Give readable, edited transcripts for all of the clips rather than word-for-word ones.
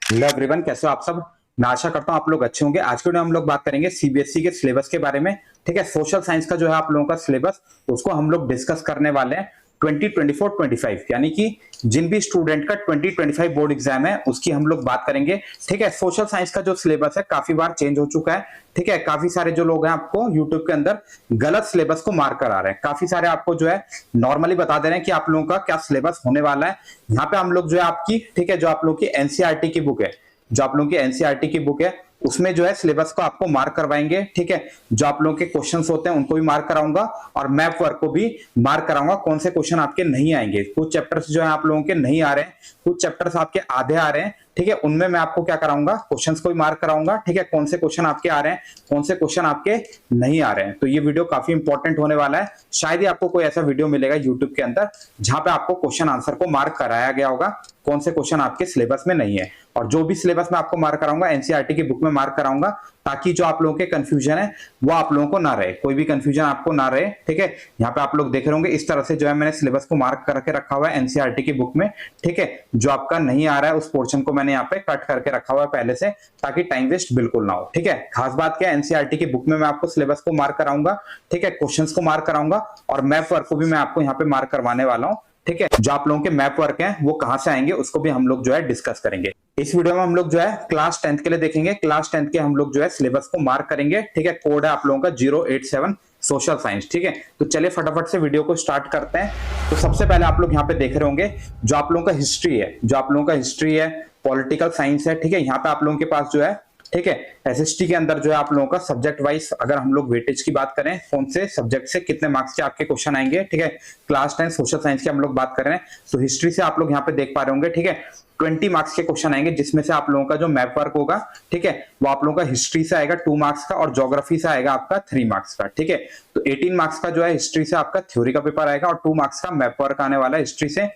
Hello everyone, कैसे हो आप सब। मैं आशा करता हूँ आप लोग अच्छे होंगे। आज के वीडियो में हम लोग बात करेंगे सीबीएसई के सिलेबस के बारे में। ठीक है, सोशल साइंस का जो है आप लोगों का सिलेबस, उसको हम लोग डिस्कस करने वाले हैं 2024-25, यानी कि जिन भी स्टूडेंट का 2025 बोर्ड एग्जाम है उसकी हम लोग बात करेंगे। ठीक है, सोशल साइंस का जो सिलेबस है काफी बार चेंज हो चुका है। ठीक है, काफी सारे जो लोग हैं आपको यूट्यूब के अंदर गलत सिलेबस को मार्क करा रहे हैं। काफी सारे आपको जो है नॉर्मली बता दे रहे हैं कि आप लोगों का क्या सिलेबस होने वाला है। यहाँ पे हम लोग जो है आपकी, ठीक है, जो आप लोग की एनसीईआरटी की बुक है, जो आप लोगों की एनसीईआरटी की बुक है उसमें जो है सिलेबस को आपको मार्क करवाएंगे। ठीक है, जो आप लोगों के क्वेश्चंस होते हैं उनको भी मार्क कराऊंगा और मैप वर्क को भी मार्क कराऊंगा। कौन से क्वेश्चन आपके नहीं आएंगे, कुछ चैप्टर्स जो है आप लोगों के नहीं आ रहे हैं, कुछ चैप्टर्स आपके आधे आ रहे हैं। ठीक है, उनमें मैं आपको क्या कराऊंगा, क्वेश्चंस को भी मार्क कराऊंगा। ठीक है, कौन से क्वेश्चन आपके आ रहे हैं, कौन से क्वेश्चन आपके नहीं आ रहे हैं। तो ये वीडियो काफी इंपॉर्टेंट होने वाला है। शायद ही आपको कोई ऐसा वीडियो मिलेगा यूट्यूब के अंदर जहां पे आपको क्वेश्चन आंसर को मार्क कराया गया होगा, कौन से क्वेश्चन आपके सिलेबस में नहीं है। और जो भी सिलेबस में आपको मार्क कराऊंगा एनसीईआरटी की बुक में मार्क कराऊंगा, ताकि जो आप लोगों के कंफ्यूजन है वो आप लोगों को ना रहे, कोई भी कंफ्यूजन आपको ना रहे। ठीक है, यहाँ पे आप लोग देख रहे होंगे इस तरह से जो है मैंने सिलेबस को मार्क करके रखा हुआ है एनसीईआरटी की बुक में। ठीक है, जो आपका नहीं आ रहा है उस पोर्शन को मैंने यहाँ पे कट करके रखा हुआ है पहले से, ताकि टाइम वेस्ट बिल्कुल ना हो। ठीक है, खास बात क्या है, एनसीईआरटी की बुक में मैं आपको सिलेबस को मार्क कराऊंगा। ठीक है, क्वेश्चंस को मार्क कराऊंगा और मैप वर्क को भी मैं आपको यहाँ पे मार्क करवाने वाला हूँ। ठीक है, जो आप लोगों के मैप वर्क हैं वो कहां से आएंगे उसको भी हम लोग जो है डिस्कस करेंगे। इस वीडियो में हम लोग जो है क्लास 10th के लिए देखेंगे। क्लास 10th के हम लोग जो है सिलेबस को मार्क करेंगे। ठीक है, कोड है आप लोगों का 087 सोशल साइंस। ठीक है, तो चलिए फटाफट से वीडियो को स्टार्ट करते हैं। तो सबसे पहले आप लोग यहाँ पे देख रहे होंगे जो आप लोगों का हिस्ट्री है, जो आप लोगों का हिस्ट्री है, पॉलिटिकल साइंस है। ठीक है, यहाँ पे आप लोगों के पास जो है, ठीक है, एसएसटी के अंदर जो है आप लोगों का सब्जेक्ट वाइज अगर हम लोग वेटेज की बात करें, कौन से सब्जेक्ट से कितने मार्क्स के आपके क्वेश्चन आएंगे। ठीक है, क्लास 10 सोशल साइंस की हम लोग बात कर रहे हैं, तो हिस्ट्री से आप लोग यहाँ पे देख पा रहे होंगे। ठीक है, 20 मार्क्स के क्वेश्चन आएंगे, जिसमें से आप लोगों का जो मैप वर्क होगा, ठीक है, वो आप लोगों का हिस्ट्री से आएगा 2 मार्क्स का और ज्योग्राफी से आएगा आपका 3 मार्क्स का। ठीक है, तो 18 मार्क्स का जो है हिस्ट्री से आपका थ्योरी का पेपर आएगा और 2 मार्क्स का मैप वर्क आने वाला है हिस्ट्री से।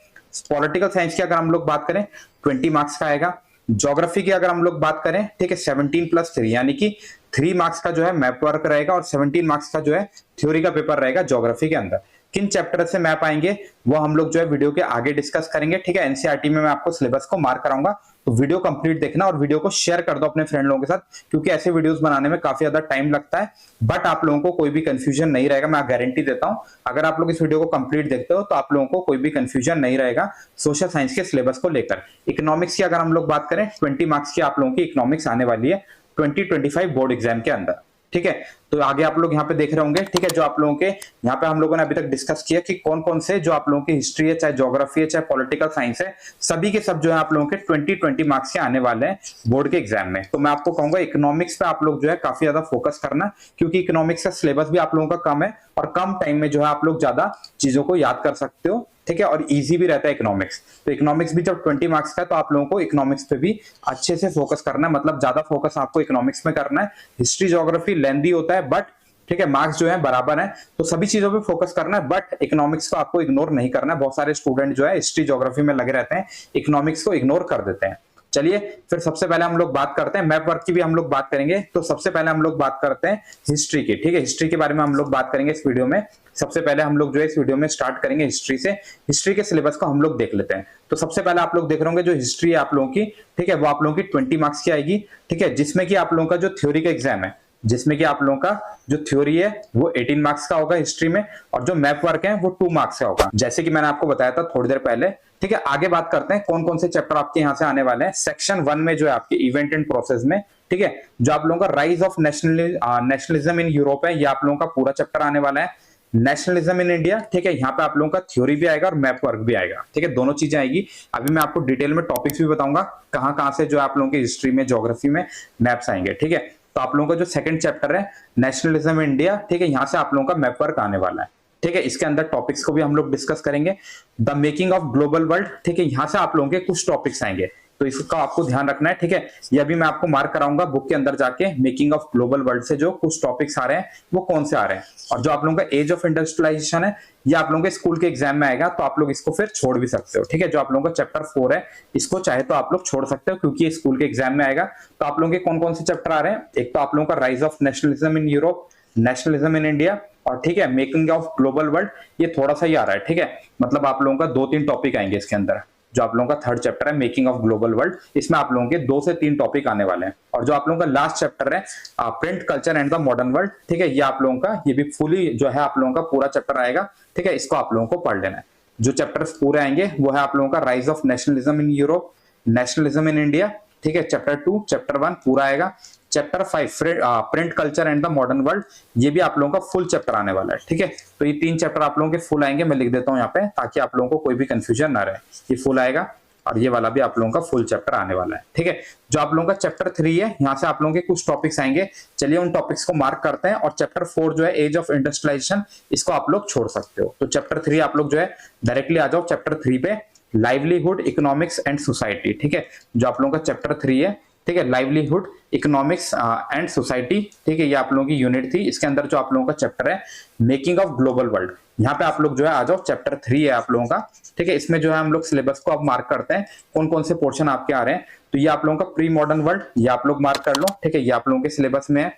पॉलिटिकल साइंस की अगर हम लोग बात करें 20 मार्क्स का आएगा। ज्योग्राफी की अगर हम लोग बात करें, ठीक है, 17+3 यानी कि 3 मार्क्स का जो है मैप वर्क रहेगा और 17 मार्क्स का जो है थ्योरी का पेपर रहेगा ज्योग्राफी के अंदर। किन चैप्टर से मैप आएंगे वो हम लोग जो है वीडियो के आगे डिस्कस करेंगे। ठीक है, एनसीईआरटी में मैं आपको सिलेबस को मार्क कराऊंगा, तो वीडियो कंप्लीट देखना और वीडियो को शेयर कर दो अपने फ्रेंड लोगों के साथ, क्योंकि ऐसे वीडियोस बनाने में काफी ज्यादा टाइम लगता है, बट आप लोगों को कोई भी कंफ्यूजन नहीं रहेगा। मैं गारंटी देता हूं, अगर आप लोग इस वीडियो को कंप्लीट देखते हो तो आप लोगों को कोई भी कंफ्यूजन नहीं रहेगा सोशल साइंस के सिलेबस को लेकर। इकोनॉमिक्स की अगर हम लोग बात करें, 20 मार्क्स की आप लोगों की इकोनॉमिक्स आने वाली है 2025 बोर्ड एग्जाम के अंदर। ठीक है, तो आगे आप लोग यहाँ पे देख रहे होंगे। ठीक है, जो आप लोगों के यहाँ पे हम लोगों ने अभी तक डिस्कस किया कि कौन कौन से जो आप लोगों की हिस्ट्री है, चाहे ज्योग्राफी है, चाहे पॉलिटिकल साइंस है, सभी के सब जो है आप लोगों के 20 मार्क्स के आने वाले हैं बोर्ड के एग्जाम में। तो मैं आपको कहूंगा इकोनॉमिक्स पे आप लोग जो है काफी ज्यादा फोकस करना, क्योंकि इकोनॉमिक्स का सिलेबस भी आप लोगों का कम है और कम टाइम में जो है आप लोग ज्यादा चीजों को याद कर सकते हो। ठीक है, और इजी भी रहता है इकोनॉमिक्स। तो इकोनॉमिक्स भी जब 20 मार्क्स का है तो आप लोगों को इकोनॉमिक्स पे भी अच्छे से फोकस करना है, मतलब ज्यादा फोकस आपको इकोनॉमिक्स में करना है। हिस्ट्री ज्योग्राफी लेंथी होता है, बट ठीक है मार्क्स जो है बराबर है, तो सभी चीजों पे फोकस करना है, बट इकोनॉमिक्स को आपको इग्नोर नहीं करना है। बहुत सारे स्टूडेंट जो है हिस्ट्री ज्योग्राफी में लगे रहते हैं, इकोनॉमिक्स को इग्नोर कर देते हैं। चलिए फिर सबसे पहले हम लोग बात करते हैं, मैप वर्क की भी हम लोग बात करेंगे। तो सबसे पहले हम लोग बात करते हैं हिस्ट्री की। ठीक है, हिस्ट्री के बारे में हम लोग बात करेंगे इस वीडियो में। सबसे पहले हम लोग जो है इस वीडियो में स्टार्ट करेंगे हिस्ट्री से। हिस्ट्री के सिलेबस को हम लोग देख लेते हैं। तो सबसे पहले आप लोग देख रहे होंगे जो हिस्ट्री है आप लोगों की, ठीक है, वो आप लोगों की 20 मार्क्स की आएगी। ठीक है, जिसमें कि आप लोगों का जो थ्योरी का एग्जाम है, जिसमें कि आप लोगों का जो थ्योरी है वो 18 मार्क्स का होगा हिस्ट्री में, और जो मैप वर्क है वो 2 मार्क्स का होगा, जैसे कि मैंने आपको बताया था थोड़ी देर पहले। ठीक है, आगे बात करते हैं कौन कौन से चैप्टर आपके यहाँ से आने वाले हैं। सेक्शन 1 में जो है आपके इवेंट एंड प्रोसेस में, ठीक है, जो आप लोगों का rise of nationalism in Europe है, ये आप लोगों का पूरा चैप्टर आने वाला है। नेशनलिज्म इन इंडिया, ठीक है, यहाँ पे आप लोगों का थ्योरी भी आएगा और मैप वर्क भी आएगा। ठीक है, दोनों चीजें आएगी। अभी मैं आपको डिटेल में टॉपिक्स भी बताऊंगा कहाँ कहाँ से जो आप लोगों की हिस्ट्री में ज्योग्राफी में मैप्स आएंगे। ठीक है, तो आप लोगों का जो सेकंड चैप्टर है नेशनलिज्म इंडिया, ठीक है, यहाँ से आप लोगों का मैप वर्क आने वाला है। ठीक है, इसके अंदर टॉपिक्स को भी हम लोग डिस्कस करेंगे। The making of global world, ठीक है, यहाँ से आप लोगों के कुछ टॉपिक्स आएंगे, तो इसका आपको ध्यान रखना है। ठीक है, ये अभी मैं आपको मार्क कराऊंगा बुक के अंदर जाके, मेकिंग ऑफ ग्लोबल वर्ल्ड से जो कुछ टॉपिक्स आ रहे हैं वो कौन से आ रहे हैं। और जो आप लोगों का एज ऑफ इंडस्ट्रियलाइजेशन है, ये आप लोगों के स्कूल के एग्जाम में आएगा, तो आप लोग इसको फिर छोड़ भी सकते हो। ठीक है, जो आप लोगों का चैप्टर 4 है, इसको चाहे तो आप लोग छोड़ सकते हो, क्योंकि ये स्कूल के एग्जाम में आएगा। तो आप लोगों के कौन कौन से चैप्टर आ रहे हैं, एक तो आप लोगों का rise of nationalism in Europe, nationalism in India, और ठीक है मेकिंग ऑफ ग्लोबल वर्ल्ड, ये थोड़ा सा ही आ रहा है। ठीक है, मतलब आप लोगों का 2-3 टॉपिक आएंगे इसके अंदर। जो आप लोगों का थर्ड चैप्टर है मेकिंग ऑफ ग्लोबल वर्ल्ड, इसमें आप लोगों के 2 से 3 टॉपिक आने वाले हैं। और जो आप लोगों का लास्ट चैप्टर है print culture and the modern world, ठीक है, ये आप लोगों का ये भी फुली जो है आप लोगों का पूरा चैप्टर आएगा, ठीक है, इसको आप लोगों को पढ़ लेना है। जो चैप्टर्स पूरे आएंगे वो है आप लोगों का rise of nationalism in Europe, nationalism in India, ठीक है, चैप्टर 2, चैप्टर 1 पूरा आएगा। Chapter 5 print culture and the modern world, ये भी आप लोगों का फुल चैप्टर आने वाला है, ठीक है। तो ये 3 चैप्टर आप लोगों के फुल आएंगे, मैं लिख देता हूं यहाँ पे ताकि आप लोगों को कोई भी कंफ्यूजन ना रहे। ये फुल आएगा और ये वाला भी आप लोगों का फुल चैप्टर आने वाला है, ठीक है। जो आप लोगों का चैप्टर 3 है, यहाँ से आप लोगों के कुछ टॉपिक्स आएंगे, चलिए उन टॉपिक्स को मार्क करते हैं। और चैप्टर 4 जो है एज ऑफ इंडस्ट्रियलाइजेशन, इसको आप लोग छोड़ सकते हो। तो चैप्टर 3 आप लोग जो है डायरेक्टली आ जाओ चैप्टर 3 पे, लाइवलीहुड इकोनॉमिक्स एंड सोसाइटी, ठीक है। जो आप लोगों का चैप्टर 3 है, ठीक है, लाइवलीहुड इकोनॉमिक्स एंड सोसाइटी, ठीक है, ये आप लोगों की यूनिट थी। इसके अंदर जो आप लोगों का चैप्टर है मेकिंग ऑफ ग्लोबल वर्ल्ड, यहाँ पे आप लोग जो है आ जाओ, चैप्टर 3 है आप लोगों का, ठीक है। इसमें जो है हम लोग सिलेबस को अब मार्क करते हैं, कौन कौन से पोर्शन आपके आ रहे हैं। तो ये आप लोगों का प्री मॉडर्न वर्ल्ड, ये आप लोग मार्क कर लो, ठीक है, ये आप लोगों के सिलेबस में है।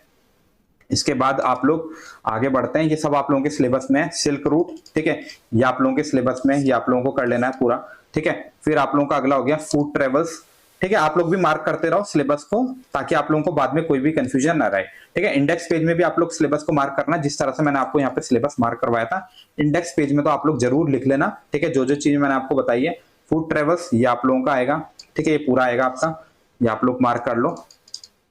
इसके बाद आप लोग आगे बढ़ते हैं, ये सब आप लोगों के सिलेबस में है। सिल्क रूट, ठीक है, ये आप लोगों के सिलेबस में है, ये आप लोगों को कर लेना है पूरा, ठीक है। फिर आप लोगों का अगला हो गया फूड ट्रेवल्स, ठीक है। आप लोग भी मार्क करते रहो सिलेबस को ताकि आप लोगों को बाद में कोई भी कंफ्यूजन ना रहे, ठीक है। इंडेक्स पेज में भी आप लोग सिलेबस को मार्क करना, जिस तरह से मैंने आपको यहाँ पे सिलेबस मार्क करवाया था, इंडेक्स पेज में तो आप लोग जरूर लिख लेना, ठीक है, जो जो चीज मैंने आपको बताई है। फूड ट्रेवल्स ये आप लोगों का आएगा, ठीक है, ये पूरा आएगा आपका, ये आप लोग मार्क कर लो।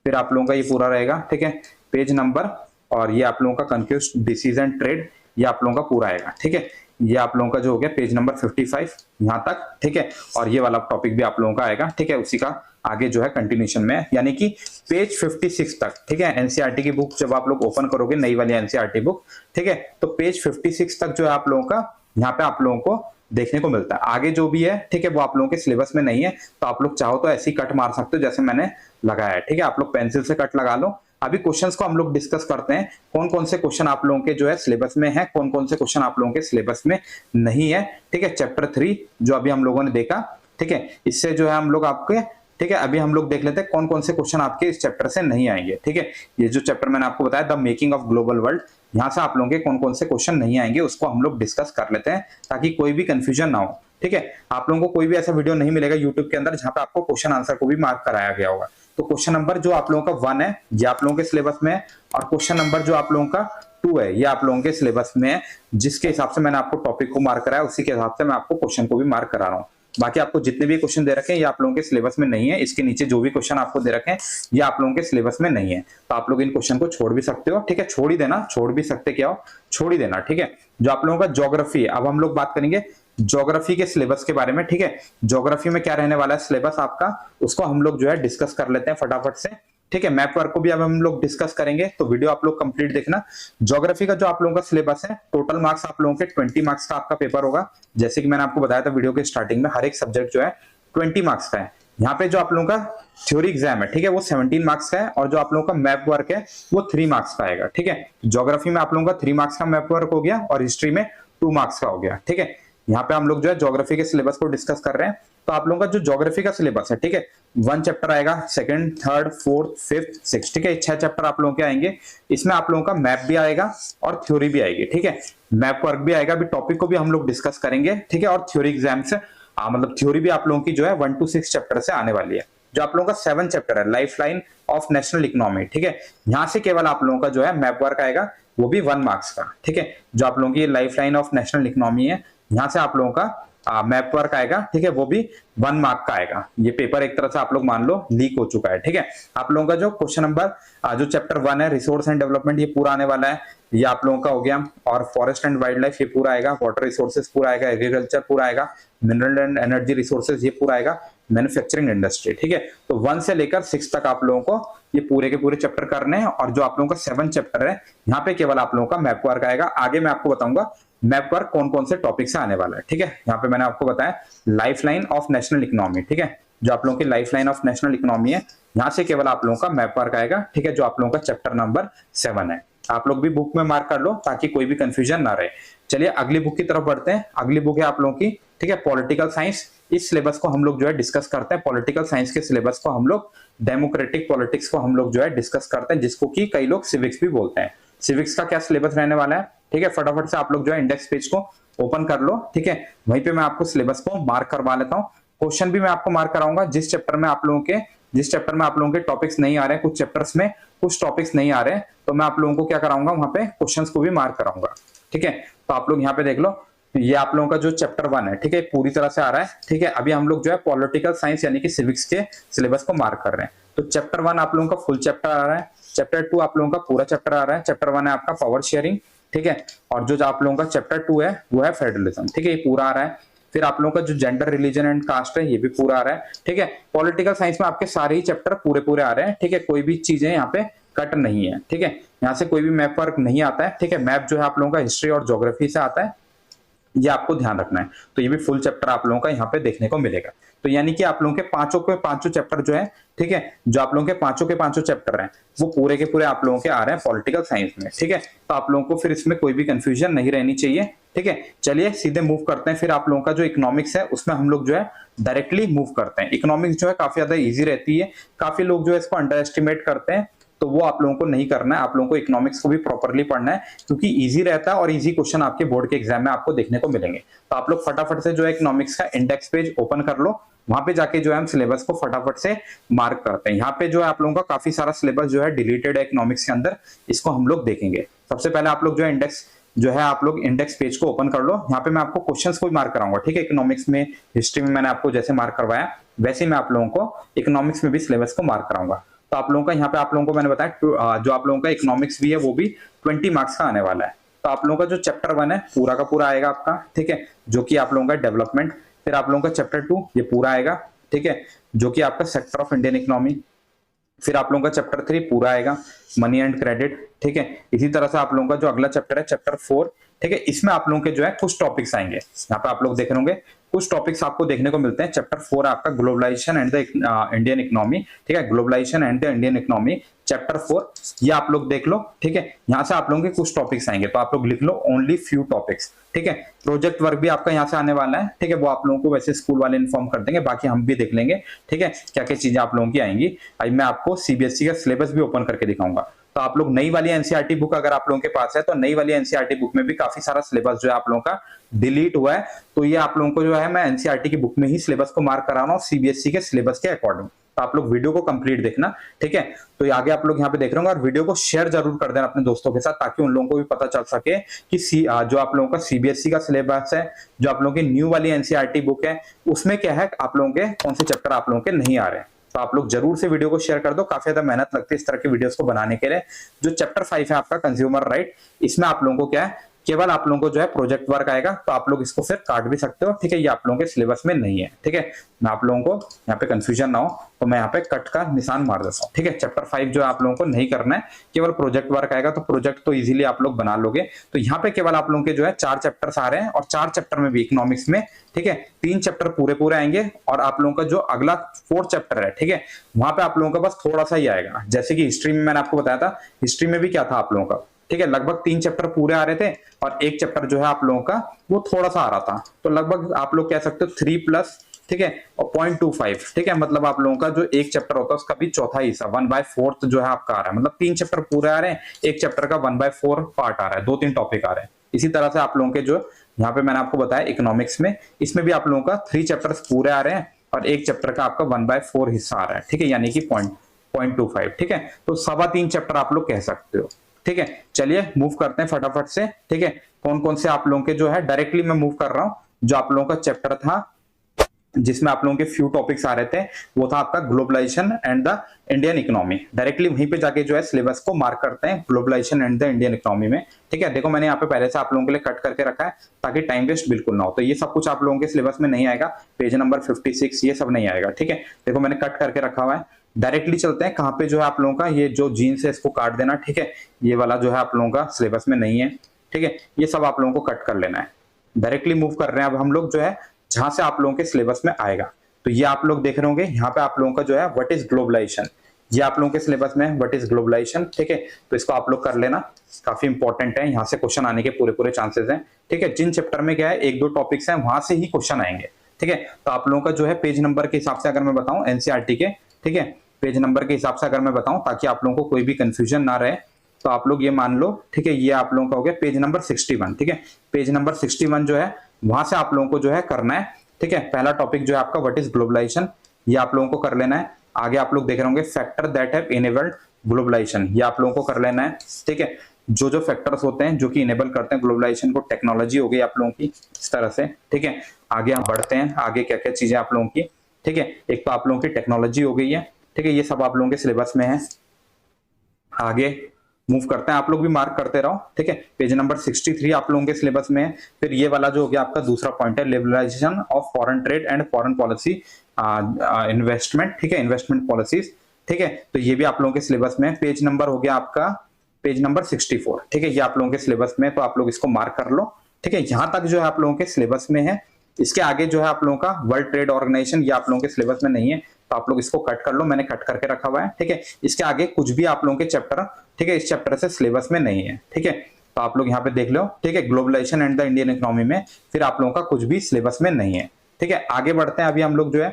फिर आप लोगों का ये पूरा रहेगा, ठीक है, पेज नंबर, और ये आप लोगों का कंफ्यूज्ड डिसीजन ट्रेड, ये आप लोगों का पूरा आएगा, ठीक है। ये आप लोगों का जो हो गया पेज नंबर 55 यहाँ तक, ठीक है। और ये वाला टॉपिक भी आप लोगों का आएगा, ठीक है, उसी का आगे जो है कंटिन्यूशन में, यानी कि पेज 56 तक, ठीक है। एनसीईआरटी की बुक जब आप लोग ओपन करोगे, नई वाली एनसीईआरटी बुक, ठीक है, तो पेज 56 तक जो है आप लोगों का यहाँ पे आप लोगों को देखने को मिलता है। आगे जो भी है, ठीक है, वो आप लोगों के सिलेबस में नहीं है, तो आप लोग चाहो तो ऐसी कट मार सकते हो जैसे मैंने लगाया है, ठीक है। आप लोग पेंसिल से कट लगा लो। अभी क्वेश्चंस को हम लोग डिस्कस करते हैं, कौन कौन से क्वेश्चन आप लोगों के जो है सिलेबस में है, कौन कौन से क्वेश्चन आप लोगों के सिलेबस में नहीं है, ठीक है। चैप्टर 3 जो अभी हम लोगों ने देखा, ठीक है, इससे जो है हम लोग आपके, ठीक है, अभी हम लोग देख लेते हैं कौन कौन से क्वेश्चन आपके इस चैप्टर से नहीं आएंगे, ठीक है। ये जो चैप्टर मैंने आपको बताया the making of global world, यहाँ से आप लोगों के कौन कौन से क्वेश्चन नहीं आएंगे उसको हम लोग डिस्कस कर लेते हैं ताकि कोई भी कंफ्यूजन ना हो, ठीक है। आप लोगों को कोई भी ऐसा वीडियो नहीं मिलेगा यूट्यूब के अंदर जहां पे आपको क्वेश्चन आंसर को भी मार्क कराया गया होगा। तो क्वेश्चन नंबर जो आप लोगों का 1 है ये आप लोगों के सिलेबस में है, और क्वेश्चन नंबर जो आप लोगों का 2 है ये आप लोगों के सिलेबस में है। जिसके हिसाब से मैंने आपको टॉपिक को मार्क कराया उसी के हिसाब से मैं आपको क्वेश्चन को भी मार्क करा रहा हूँ। बाकी आपको जितने भी क्वेश्चन दे रखे हैं ये आप लोगों के सिलेबस में नहीं है। इसके नीचे जो भी क्वेश्चन आपको दे रखे हैं ये आप लोगों के सिलेबस में नहीं है, तो आप लोग इन क्वेश्चन को छोड़ भी सकते हो, ठीक है। छोड़ ही देना, छोड़ भी सकते क्या हो, छोड़ ही देना, ठीक है। जो आप लोगों का ज्योग्राफी है, अब हम लोग बात करेंगे ज्योग्राफी के सिलेबस के बारे में, ठीक है। ज्योग्राफी में क्या रहने वाला है सिलेबस आपका, उसको हम लोग जो है डिस्कस कर लेते हैं फटाफट से, ठीक है। मैप वर्क को भी अब हम लोग डिस्कस करेंगे, तो वीडियो आप लोग कंप्लीट देखना। ज्योग्राफी का जो आप लोगों का सिलेबस है, टोटल मार्क्स आप लोगों के 20 मार्क्स का आपका पेपर होगा। जैसे कि मैंने आपको बताया था वीडियो के स्टार्टिंग में, हर एक सब्जेक्ट जो है 20 मार्क्स का है। यहाँ पे जो आप लोगों का थ्योरी एग्जाम है, ठीक है, वो 17 मार्क्स का है, और जो आप लोगों का मैप वर्क है वो 3 मार्क्स का आएगा, ठीक है। ज्योग्राफी में आप लोगों का 3 मार्क्स का मैप वर्क हो गया, और हिस्ट्री में 2 मार्क्स का हो गया, ठीक है। यहाँ पे हम लोग जो है ज्योग्राफी के सिलेबस को डिस्कस कर रहे हैं। तो आप लोगों का जो ज्योग्राफी का सिलेबस है, ठीक है, 1 चैप्टर आएगा, 2nd, 3rd, 4th, 5th, 6th, ठीक है, 6 चैप्टर आप लोगों के आएंगे। इसमें आप लोगों का मैप भी आएगा और थ्योरी भी आएगी, ठीक है। मैप वर्क भी आएगा, अभी टॉपिक को भी हम लोग डिस्कस करेंगे, ठीक है। और थ्योरी एग्जाम से मतलब थ्योरी भी आप लोगों की जो है 1 to 6 चैप्टर से आने वाली है। जो आप लोगों का 7 चैप्टर है life line of national economy, ठीक है, यहाँ से केवल आप लोगों का जो है मैप वर्क आएगा, वो भी 1 मार्क्स का, ठीक है। जो आप लोगों की life line of national economy है, यहाँ से आप लोगों का मैप वर्क आएगा, ठीक है, वो भी 1 मार्क का आएगा। ये पेपर एक तरह से आप लोग मान लो लीक हो चुका है, ठीक है। आप लोगों का जो क्वेश्चन नंबर जो चैप्टर 1 है रिसोर्स एंड डेवलपमेंट, ये पूरा आने वाला है, ये आप लोगों का हो गया। और फॉरेस्ट एंड वाइल्ड लाइफ ये पूरा आएगा, वाटर रिसोर्सेज पूरा आएगा, एग्रीकल्चर पूरा आएगा, मिनरल एंड एनर्जी रिसोर्सेज ये पूरा आएगा, मैन्युफैक्चरिंग इंडस्ट्री, ठीक है। तो 1 से लेकर 6 तक आप लोगों को ये पूरे के पूरे चैप्टर करने हैं। और जो आप लोगों का 7 चैप्टर है, यहाँ पे केवल आप लोगों का मैप वर्क आएगा। आगे मैं आपको बताऊंगा मैप वर्क कौन कौन से टॉपिक से आने वाला है, ठीक है। यहाँ पे मैंने आपको बताया life line of national economy, ठीक है, जो आप लोगों की life line of national economy है, यहाँ से केवल आप लोगों का मैप वर्क आएगा, ठीक है, जो आप लोगों का चैप्टर नंबर 7 है। आप लोग भी बुक में मार्क कर लो ताकि कोई भी कंफ्यूजन ना रहे। चलिए अगली बुक की तरफ बढ़ते हैं। अगली बुक है आप लोगों की, ठीक है, पॉलिटिकल साइंस। इस सिलेबस को हम लोग जो है डिस्कस करते हैं। पॉलिटिकल साइंस के सिलेबस को हम लोग डेमोक्रेटिक पॉलिटिक्स को हम लोग जो है डिस्कस करते हैं, जिसको कि कई लोग सिविक्स भी बोलते हैं। सिविक्स का क्या सिलेबस रहने वाला है, ठीक है, फटाफट से आप लोग जो है इंडेक्स पेज को ओपन कर लो, ठीक है। वहीं पे मैं आपको सिलेबस को मार्क करवा लेता हूँ, क्वेश्चन भी मैं आपको मार्क कराऊंगा जिस चैप्टर में आप लोगों के टॉपिक्स नहीं आ रहे हैं, कुछ चैप्टर्स में कुछ टॉपिक्स नहीं आ रहे हैं, तो मैं आप लोगों को क्या कराऊंगा, वहां पे क्वेश्चंस को भी मार्क कराऊंगा। ठीक है, तो आप लोग यहाँ पे देख लो, ये आप लोगों का जो चैप्टर 1 है, ठीक है, पूरी तरह से आ रहा है। ठीक है, अभी हम लोग जो है पॉलिटिकल साइंस यानी कि सिविक्स के सिलेबस को मार्क कर रहे हैं। तो चैप्टर 1 आप लोगों का फुल चैप्टर आ रहा है, चैप्टर 2 आप लोगों का पूरा चैप्टर आ रहा है। चैप्टर 1 है आपका पावर शेयरिंग, ठीक है, और जो आप लोगों का चैप्टर 2 है वो है फेडरलिज्म। ठीक है, ये पूरा आ रहा है। फिर आप लोगों का जो जेंडर, रिलीजन एंड कास्ट है, ये भी पूरा आ रहा है। ठीक है, पॉलिटिकल साइंस में आपके सारे ही चैप्टर पूरे पूरे आ रहे हैं। ठीक है, कोई भी चीजें यहाँ पे कट नहीं है। ठीक है, यहाँ से कोई भी मैप वर्क नहीं आता है। ठीक है, मैप जो है आप लोगों का हिस्ट्री और ज्योग्राफी से आता है, ये आपको ध्यान रखना है। तो ये भी फुल चैप्टर आप लोगों का यहाँ पे देखने को मिलेगा। तो यानी कि आप लोगों के पांचों चैप्टर जो है, ठीक है, जो आप लोगों के पांचों चैप्टर हैं, वो पूरे के पूरे आप लोगों के आ रहे हैं पॉलिटिकल साइंस में। ठीक है, तो आप लोगों को फिर इसमें कोई भी कंफ्यूजन नहीं रहनी चाहिए। ठीक है, चलिए सीधे मूव करते हैं। फिर आप लोगों का जो इकोनॉमिक्स है उसमें हम लोग जो है डायरेक्टली मूव करते हैं। इकोनॉमिक्स जो है काफी ज्यादा ईजी रहती है, काफी लोग जो है इसको अंडर एस्टिमेट करते हैं, तो वो आप लोगों को नहीं करना है। आप लोगों को इकोनॉमिक्स को भी प्रॉपर्ली पढ़ना है, क्योंकि इजी रहता है और इजी क्वेश्चन आपके बोर्ड के एग्जाम में आपको देखने को मिलेंगे। तो आप लोग फटाफट से जो है इकोनॉमिक्स का इंडेक्स पेज ओपन कर लो, वहां पे जाके जो है हम सिलेबस को फटाफट से मार्क करते हैं। यहाँ पे जो है आप लोगों का काफी सारा सिलेबस जो है डिलीटेड है इकोनॉमिक्स के अंदर, इसको हम लोग देखेंगे। सबसे पहले आप लोग जो है आप लोग इंडेक्स पेज को ओपन कर लो। यहाँ पे मैं आपको क्वेश्चंस को भी मार्क कराऊंगा। ठीक है, इकोनॉमिक्स में, हिस्ट्री में मैंने आपको जैसे मार्क करवाया, वैसे मैं आप लोगों को इकोनॉमिक्स में भी सिलेबस को मार्क कराऊंगा। तो आप लोगों का यहाँ पे आप लोगों को मैंने बताया जो आप लोगों का इकोनॉमिक्स भी है वो भी 20 मार्क्स का आने वाला है। तो आप लोगों का जो चैप्टर 1 है पूरा का पूरा आएगा आपका। ठीक है, जो कि आप लोगों का डेवलपमेंट। फिर आप लोगों का चैप्टर 2 ये पूरा आएगा। ठीक है, जो कि आपका सेक्टर ऑफ इंडियन इकोनॉमी। फिर आप लोगों का चैप्टर 3 पूरा आएगा, मनी एंड क्रेडिट। ठीक है, इसी तरह से आप लोगों का जो अगला चैप्टर है चैप्टर 4, ठीक है, इसमें आप लोगों के जो है कुछ टॉपिक्स आएंगे। यहाँ पे आप लोग देख रहे होंगे कुछ टॉपिक्स आपको देखने को मिलते हैं। चैप्टर 4 आपका globalisation and the Indian economy. ठीक है, globalisation and the Indian economy chapter 4, ये आप लोग देख लो। ठीक है, यहाँ से आप लोगों के कुछ टॉपिक्स आएंगे, तो आप लोग लिख लो ओनली फ्यू टॉपिक्स। ठीक है, प्रोजेक्ट वर्क भी आपका यहाँ से आने वाला है। ठीक है, वो आप लोगों को वैसे स्कूल वाले इन्फॉर्म कर देंगे, बाकी हम भी देख लेंगे। ठीक है, क्या क्या चीजें आप लोगों की आएंगी। आज मैं आपको सीबीएसई का सिलेबस भी ओपन करके दिखाऊंगा। तो आप लोग नई वाली एनसीईआरटी बुक अगर आप लोगों के पास है, तो नई वाली एनसीईआरटी बुक में भी काफी सारा सिलेबस जो है आप लोगों का डिलीट हुआ है। तो ये आप लोगों को जो है मैं एनसीईआरटी की बुक में ही सिलेबस को मार्क करा रहा हूँ सीबीएसई के सिलेबस के अकॉर्डिंग। तो आप लोग वीडियो को कंप्लीट देखना। ठीक है, तो आगे आप लोग यहाँ पे देख रहे होंगे, और वीडियो को शेयर जरूर कर देना अपने दोस्तों के साथ, ताकि उन लोगों को भी पता चल सके कि जो आप लोगों का सीबीएसई का सिलेबस है, जो आप लोगों की न्यू वाली एनसीईआरटी बुक है, उसमें क्या है, आप लोगों के कौन से चैप्टर आप लोगों के नहीं आ रहे हैं। तो आप लोग जरूर से वीडियो को शेयर कर दो। काफी ज्यादा मेहनत लगती है इस तरह के वीडियोस को बनाने के लिए। जो चैप्टर 5 है आपका कंज्यूमर राइट, इसमें आप लोगों को क्या है, केवल आप लोगों को जो है प्रोजेक्ट वर्क आएगा। तो आप लोग इसको फिर काट भी सकते हो। ठीक है, ये आप लोगों के सिलेबस में नहीं है। ठीक है, मैं आप लोगों को यहाँ पे कंफ्यूजन ना हो तो मैं यहाँ पे कट का निशान मार देता हूँ। ठीक है, चैप्टर 5 जो आप लोगों को नहीं करना है, केवल प्रोजेक्ट वर्क आएगा। तो प्रोजेक्ट तो इजीली आप लोग बना लोगे। तो यहाँ पे केवल आप लोगों के जो है 4 चैप्टर्स आ रहे हैं, और 4 चैप्टर में भी इकोनॉमिक्स में, ठीक है, 3 चैप्टर पूरे पूरे आएंगे। और आप लोगों का जो अगला 4th चैप्टर है, ठीक है, वहां पे आप लोगों का बस थोड़ा सा ही आएगा। जैसे कि हिस्ट्री में मैंने आपको बताया था, हिस्ट्री में भी क्या था आप लोगों का, ठीक है, लगभग 3 चैप्टर पूरे आ रहे थे, और 1 चैप्टर जो है आप लोगों का वो थोड़ा सा आ रहा था। तो लगभग आप लोग कह सकते हो 3+, ठीक है, और 0.25, ठीक है, मतलब आप लोगों का जो 1 चैप्टर होता है उसका भी चौथा हिस्सा 1/4 जो है आपका आ रहा है। मतलब 3 चैप्टर पूरे आ रहे हैं, 1 चैप्टर का 1/4 पार्ट आ रहा है, 2-3 टॉपिक आ रहे हैं। इसी तरह से आप लोगों के जो यहाँ पे मैंने आपको बताया इकोनॉमिक्स में, इसमें भी आप लोगों का 3 चैप्टर्स पूरे आ रहे हैं, और 1 चैप्टर का आपका 1/4 हिस्सा आ रहा है। ठीक है, यानी कि 0.25। ठीक है, तो 3.25 चैप्टर आप लोग कह सकते हो। ठीक है, चलिए मूव करते हैं फटाफट से। ठीक है, कौन कौन से आप लोगों के जो है डायरेक्टली मैं मूव कर रहा हूं। जो आप लोगों का चैप्टर था जिसमें आप लोगों के फ्यू टॉपिक्स आ रहे थे, वो था आपका globalisation and the Indian economy. Directly वहीं पे जाके जो है सिलेबस को मार्क करते हैं globalisation and the Indian economy में। ठीक है, देखो मैंने यहाँ पे पहले से आप लोगों के लिए कट करके रखा है, ताकि टाइम वेस्ट बिल्कुल ना हो। तो ये सब कुछ आप लोगों के सिलेबस में नहीं आएगा, पेज नंबर 56 ये सब नहीं आएगा। ठीक है, देखो मैंने कट करके रखा हुआ है। डायरेक्टली चलते हैं कहाँ पे जो है आप लोगों का ये जो जीन्स है इसको काट देना। ठीक है, ये वाला जो है आप लोगों का सिलेबस में नहीं है। ठीक है, ये सब आप लोगों को कट कर लेना है। डायरेक्टली मूव कर रहे हैं अब हम लोग जो है जहां से आप लोगों के सिलेबस में आएगा। तो ये आप लोग देख रहे होंगे यहाँ पे आप लोगों का जो है व्हाट इज ग्लोबलाइजेशन, ये आप लोगों के सिलेबस में व्हाट इज ग्लोबलाइजेशन। ठीक है, तो इसको आप लोग कर लेना, काफी इंपॉर्टेंट है, यहाँ से क्वेश्चन आने के पूरे चांसेस हैं। ठीक है, जिन चैप्टर में क्या है 1-2 टॉपिक्स हैं वहां से ही क्वेश्चन आएंगे। ठीक है, तो आप लोगों का जो है पेज नंबर के हिसाब से अगर मैं बताऊं एनसीईआरटी के, ठीक है, पेज नंबर के हिसाब से अगर मैं बताऊं ताकि आप लोगों को कोई भी कंफ्यूजन ना रहे, तो आप लोग ये मान लो। ठीक है, ये आप लोगों का हो गया पेज नंबर 61। ठीक है, पेज नंबर 61 जो है वहां से आप लोगों को जो है करना है। ठीक है। पहला टॉपिक जो है आपका व्हाट इज ग्लोबलाइजेशन, ये आप लोगों को कर लेना है। आगे आप लोग देख रहे होंगे factor that have enabled globalisation, ये आप लोगों को कर लेना है। ठीक है, जो जो फैक्टर्स होते हैं जो कि इनेबल करते हैं ग्लोबलाइजेशन को, टेक्नोलॉजी हो गई आप लोगों की इस तरह से। ठीक है, आगे हम बढ़ते हैं, आगे क्या क्या चीजें आप लोगों की। ठीक है, एक तो आप लोगों की टेक्नोलॉजी हो गई है। ठीक है, ये सब आप लोगों के सिलेबस में है। आगे मूव करते हैं, आप लोग भी मार्क करते रहो। ठीक है, पेज नंबर 63 आप लोगों के सिलेबस में है। फिर ये वाला जो हो गया आपका दूसरा पॉइंट है, liberalisation of foreign trade and foreign policy investment. ठीक है, इन्वेस्टमेंट पॉलिसीज। ठीक है, तो ये भी आप लोगों के सिलेबस में है। पेज नंबर हो गया आपका पेज नंबर 64। ठीक है, ये आप लोगों के सिलेबस में है, तो आप लोग इसको मार्क कर लो। ठीक है, यहां तक जो है आप लोगों के सिलेबस में है। इसके आगे जो है आप लोगों का वर्ल्ड ट्रेड ऑर्गेनाइजेशन, ये आप लोगों के सिलेबस में नहीं है, तो आप लोग इसको कट कर लो, मैंने कट करके रखा हुआ है। ठीक है, इसके आगे कुछ भी आप लोगों के चैप्टर, ठीक है, इस चैप्टर से सिलेबस में नहीं है। ठीक है, तो आप लोग यहाँ पे देख लो। ठीक है, globalisation and the Indian economy में फिर आप लोगों का कुछ भी सिलेबस में नहीं है। ठीक है, आगे बढ़ते हैं। अभी हम लोग जो है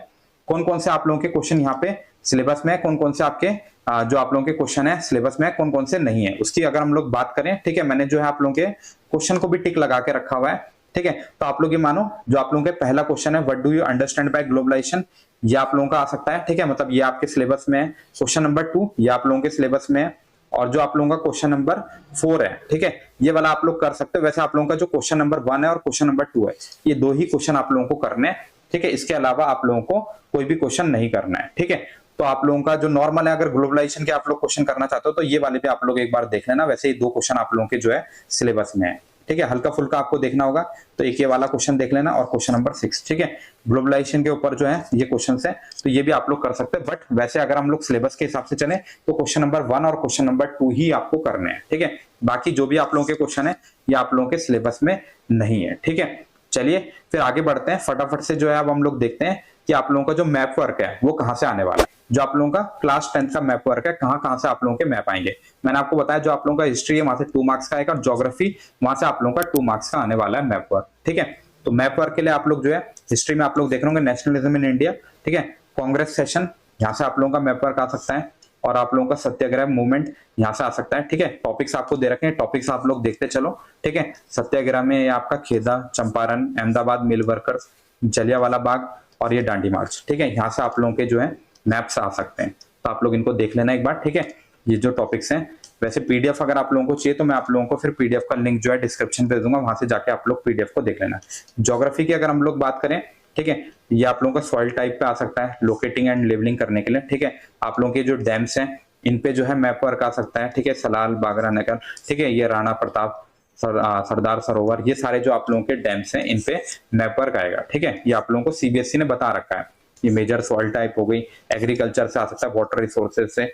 कौन कौन से आप लोगों के क्वेश्चन यहाँ पे सिलेबस में है, कौन कौन से आपके जो आप लोगों के क्वेश्चन है सिलेबस में है, कौन कौन से नहीं है, उसकी अगर हम लोग बात करें। ठीक है, मैंने जो है आप लोगों के क्वेश्चन को भी टिक लगा के रखा हुआ है। ठीक है, तो आप लोग ये मानो जो आप लोगों के पहला क्वेश्चन है, what do you understand by globalisation, ये आप लोगों का आ सकता है। ठीक है, मतलब ये आपके सिलेबस में है। क्वेश्चन नंबर 2 ये आप लोगों के सिलेबस में है। और जो आप लोगों का क्वेश्चन नंबर 4 है, ठीक है, ये वाला आप लोग कर सकते हो। वैसे आप लोगों का जो क्वेश्चन नंबर 1 है और क्वेश्चन नंबर 2 है, ये दो ही क्वेश्चन आप लोगों को करने हैं। ठीक है, इसके अलावा आप लोगों को कोई भी क्वेश्चन नहीं करना है। ठीक है, तो आप लोगों का जो नॉर्मल है, अगर ग्लोबलाइजेशन के आप लोग क्वेश्चन करना चाहते हो तो ये वाले पे आप लोग एक बार देख लेना। वैसे ही 2 क्वेश्चन आप लोगों के जो है सिलेबस में है। ठीक है, हल्का फुल्का आपको देखना होगा, तो एक ये वाला क्वेश्चन देख लेना और क्वेश्चन नंबर 6। ठीक है, ग्लोबलाइजेशन के ऊपर जो है ये क्वेश्चन है, तो ये भी आप लोग कर सकते हैं। बट वैसे अगर हम लोग सिलेबस के हिसाब से चले तो क्वेश्चन नंबर 1 और क्वेश्चन नंबर 2 ही आपको करने हैं। ठीक है, बाकी जो भी आप लोगों के क्वेश्चन है ये आप लोगों के सिलेबस में नहीं है। ठीक है, चलिए फिर आगे बढ़ते हैं फटाफट से। जो है अब हम लोग देखते हैं कि आप लोगों का जो मैप वर्क है वो कहां से आने वाला है। जो आप लोगों का क्लास 10th का मैप वर्क है, कहां से आप लोगों के मैप आएंगे। मैंने आपको बताया जो आप लोगों का हिस्ट्री है वहां से 2 मार्क्स का आएगा, और ज्योग्राफी वहां से आप लोगों का 2 मार्क्स का आने वाला है मैप वर्क। ठीक है, तो मैप वर्क के लिए आप लोग जो है हिस्ट्री में आप लोग देख रहे होंगे नेशनलिज्म इन इंडिया। ठीक है, कांग्रेस सेशन यहाँ से आप लोगों का मैप वर्क आ सकता है, और आप लोगों का सत्याग्रह मूवमेंट यहाँ से आ सकता है। ठीक है, टॉपिक्स आपको दे रखे हैं, टॉपिक्स आप लोग देखते चलो। ठीक है, सत्याग्रह में आपका खेदा, चंपारण, अहमदाबाद मिल वर्कर्स, जलियांवाला बाग और ये डांडी मार्च। ठीक है, यहाँ से आप लोगों के जो है मैप्स आ सकते हैं, तो आप लोग इनको देख लेना एक बार। ठीक है, ये जो टॉपिक्स हैं, वैसे पीडीएफ अगर आप लोगों को चाहिए तो मैं आप लोगों को फिर पीडीएफ का लिंक जो है डिस्क्रिप्शन पे दे दूंगा, वहां से जाके आप लोग पीडीएफ को देख लेना। ज्योग्राफी की अगर हम लोग बात करें, ठीक है, ये आप लोगों का सॉइल टाइप पे आ सकता है, लोकेटिंग एंड लेवलिंग करने के लिए। ठीक है, आप लोगों के जो डैम्स हैं इन पे जो है मैप वर्क आ सकता है। ठीक है, सलाल, बागरा नगर, ठीक है, ये राणा प्रताप, सरदार सरोवर, ये सारे जो आप लोगों के डैम्स हैं इन पे मैप वर्क आएगा। ठीक है, ये आप लोगों को सीबीएसई ने बता रखा है। ये मेजर सॉइल टाइप हो गई, एग्रीकल्चर से आ सकता है, वाटर रिसोर्सेज से।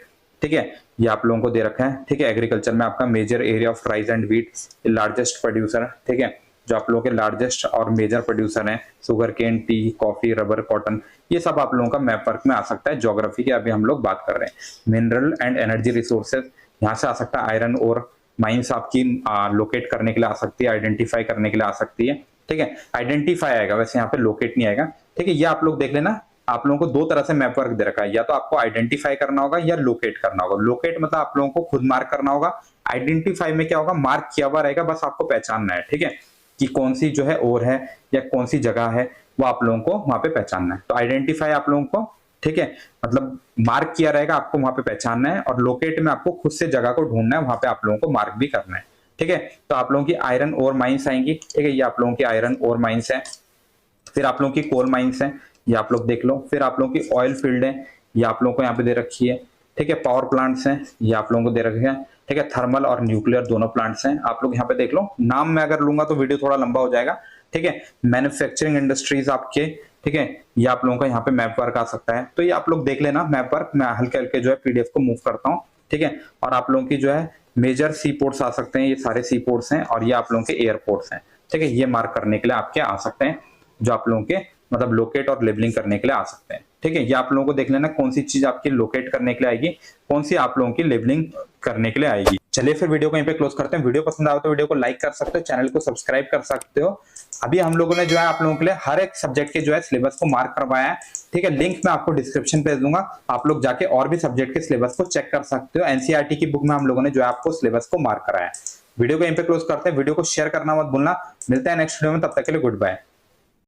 ठीक है, ये आप लोगों को दे रखा है। ठीक है, एग्रीकल्चर में आपका major area of rice and wheat, largest producer है। ठीक है, जो आप लोगों के लार्जेस्ट और मेजर प्रोड्यूसर हैं, sugarcane, tea, coffee, rubber, cotton, ये सब आप लोगों का मैप वर्क में आ सकता है। ज्योग्राफी की अभी हम लोग बात कर रहे हैं। मिनरल एंड एनर्जी रिसोर्सेज यहाँ से आ सकता है, आयरन और माइंस आपकी लोकेट करने के लिए आ सकती है, आइडेंटिफाई करने के लिए आ सकती है। ठीक है, आइडेंटिफाई आएगा, वैसे यहाँ पे लोकेट नहीं आएगा। ठीक है, ये आप लोग देख लेना। आप लोगों को 2 तरह से मैप वर्क दे रखा है, या तो आपको आइडेंटिफाई करना होगा या लोकेट करना होगा। लोकेट मतलब आप लोगों को खुद मार्क करना होगा, आइडेंटिफाई में क्या होगा, मार्क किया हुआ रहेगा, बस आपको पहचानना है। ठीक है, कि कौन सी जो है और है या कौन सी जगह है, वो आप लोगों को वहां पे पहचानना है। तो आइडेंटिफाई आप लोगों को, ठीक है, मतलब मार्क किया रहेगा, आपको वहां पे पहचानना है। और लोकेट में आपको खुद से जगह को ढूंढना है, वहां पे आप लोगों को मार्क भी करना है। ठीक है, तो आप लोगों की आयरन और माइंस आएंगी। ठीक है, ये आप लोगों की आयरन और माइंस है। फिर आप लोगों की कोल माइंस है, ये आप लोग देख लो। फिर आप लोगों की ऑयल फील्ड है, ये आप लोगों को यहाँ पे दे रखी है। ठीक है, पावर प्लांट्स हैं, ये आप लोगों को दे रखे हैं। ठीक है, थर्मल और न्यूक्लियर दोनों प्लांट्स हैं, आप लोग यहाँ पे देख लो। नाम मैं अगर लूंगा तो वीडियो थोड़ा लंबा हो जाएगा। ठीक है, मैन्युफैक्चरिंग इंडस्ट्रीज आपके, ठीक है, ये आप लोगों का यहाँ पे मैप वर्क आ सकता है। तो ये आप लोग देख लेना मैप वर्क, मैं हल्के हल्के जो है पीडीएफ को मूव करता हूँ। ठीक है, और आप लोगों की जो है मेजर सी पोर्ट्स आ सकते हैं, ये सारे सी पोर्ट्स हैं, और ये आप लोगों के एयरपोर्ट्स हैं। ठीक है, ये मार्क करने के लिए आपके आ सकते हैं, जो आप लोगों के मतलब लोकेट और लेबलिंग करने के लिए आ सकते हैं। ठीक है, ये आप लोगों को देख लेना कौन सी चीज आपकी लोकेट करने के लिए आएगी, कौन सी आप लोगों की लेबलिंग करने के लिए आएगी। चलिए फिर वीडियो को यहीं पे क्लोज करते हैं। वीडियो पसंद आए तो वीडियो को लाइक कर सकते हो, चैनल को सब्सक्राइब कर सकते हो। अभी हम लोगों ने जो है आप लोगों के लिए हर एक सब्जेक्ट के जो है सिलेबस को मार्क करवाया है। ठीक है, लिंक मैं आपको डिस्क्रिप्शन पे दे दूंगा, आप लोग जाके और भी सब्जेक्ट के सिलेबस को चेक कर सकते हो। एनसीईआरटी की बुक में हम लोगों ने जो है आपको सिलेबस को मार्क कराया है। वीडियो को यहीं पे क्लोज करते हैं, वीडियो को शेयर करना मत भूलना। मिलते हैं नेक्स्ट वीडियो में, तब तक के लिए गुड बाय।